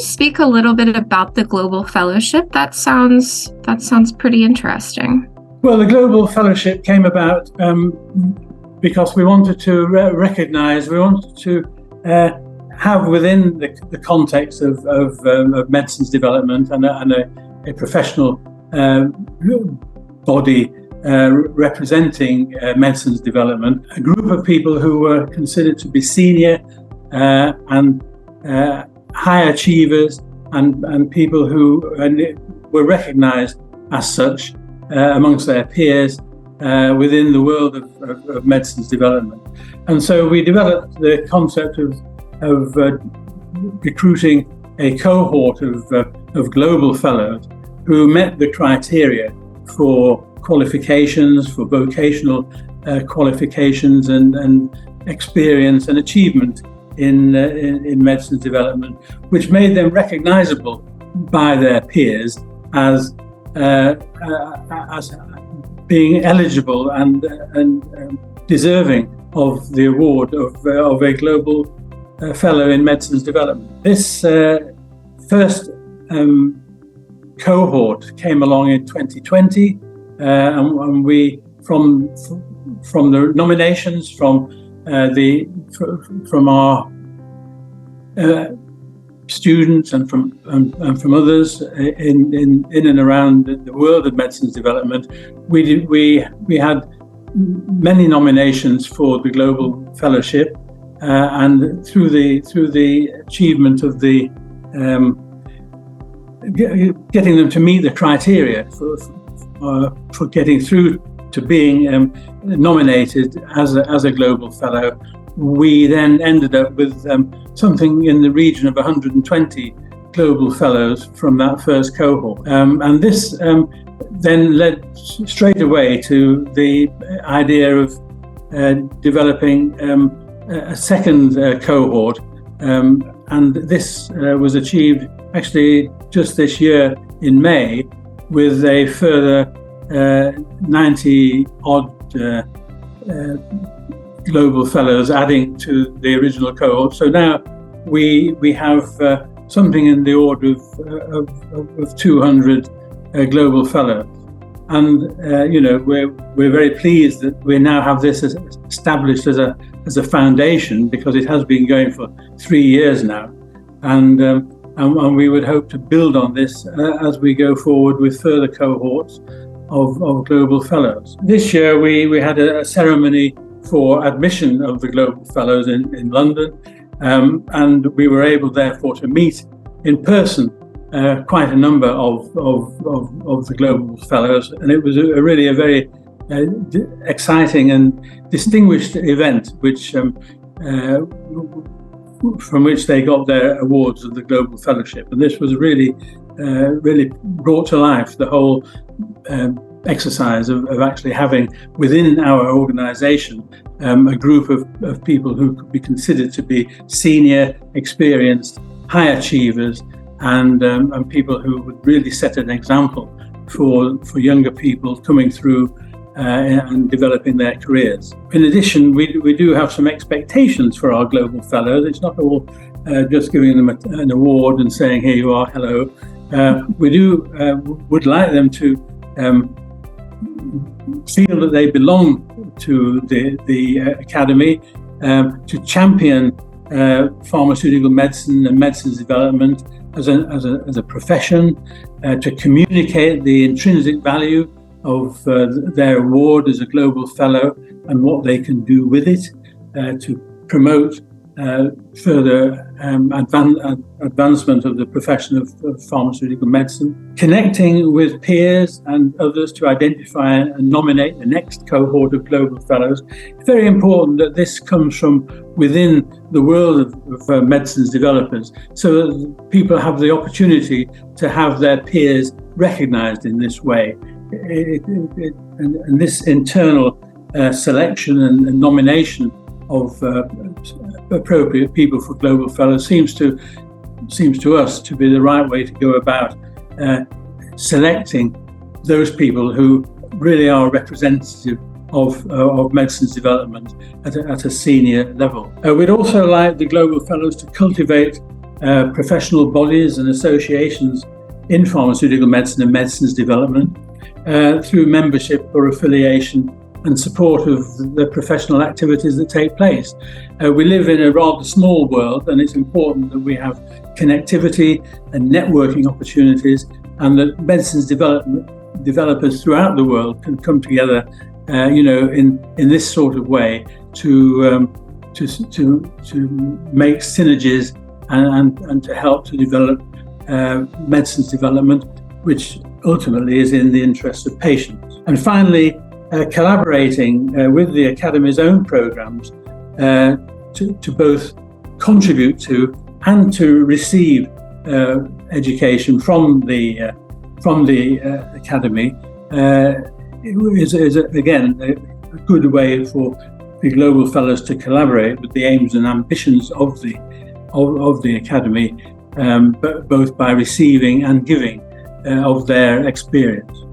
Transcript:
speak a little bit about the Global Fellowship? That sounds pretty interesting. Well, the Global Fellowship came about because we wanted to have within the context of medicines development and a professional body representing medicines development, a group of people who were considered to be senior and high achievers and people who were recognized as such amongst their peers within the world of medicines development. And so we developed the concept of recruiting a cohort of global fellows who met the criteria for qualifications, for vocational qualifications and experience and achievement in medicines development, which made them recognizable by their peers as being eligible and deserving of the award of a global fellow in medicines development. This first cohort came along in 2020, and we from the nominations from our students and from others in and around the world of medicines development, we had many nominations for the Global Fellowship, and through the achievement of the getting them to meet the criteria for getting through to being nominated as a Global Fellow, we then ended up with something in the region of 120 Global Fellows from that first cohort. And this then led straight away to the idea of developing a second cohort. And this was achieved actually just this year in May, with a further 90 odd Global Fellows adding to the original cohort. So now we have something in the order of 200 Global Fellows, and we're very pleased that we now have this established as a foundation, because it has been going for 3 years now, and we would hope to build on this as we go forward with further cohorts of Global Fellows. This year we had a ceremony for admission of the Global Fellows in London, and we were able therefore to meet in person quite a number of the Global Fellows, and it was really a very exciting and distinguished event, which from which they got their awards of the Global Fellowship. And this was really brought to life the whole exercise of actually having within our organisation a group of people who could be considered to be senior, experienced, high achievers, and people who would really set an example for younger people coming through and developing their careers. In addition, we do have some expectations for our Global Fellows. It's not all just giving them an award and saying, here you are, hello. We would like them to feel that they belong to the Academy, to champion pharmaceutical medicine and medicines development as a profession, to communicate the intrinsic value of their award as a Global Fellow and what they can do with it, to promote further advancement of the profession of pharmaceutical medicine, connecting with peers and others to identify and nominate the next cohort of Global Fellows. It's very important that this comes from within the world of medicines developers, so that people have the opportunity to have their peers recognised in this way. And this internal selection and nomination of appropriate people for Global Fellows seems to us to be the right way to go about selecting those people who really are representative of medicines development at a senior level. We'd also like the Global Fellows to cultivate professional bodies and associations in pharmaceutical medicine and medicines development through membership or affiliation and support of the professional activities that take place. We live in a rather small world, and it's important that we have connectivity and networking opportunities, and that medicines developers throughout the world can come together, in this sort of way to make synergies and to help to develop medicines development, which ultimately is in the interest of patients. And finally, collaborating with the Academy's own programs to both contribute to and to receive education from the Academy is again a good way for the Global Fellows to collaborate with the aims and ambitions of the Academy, but both by receiving and giving of their experience.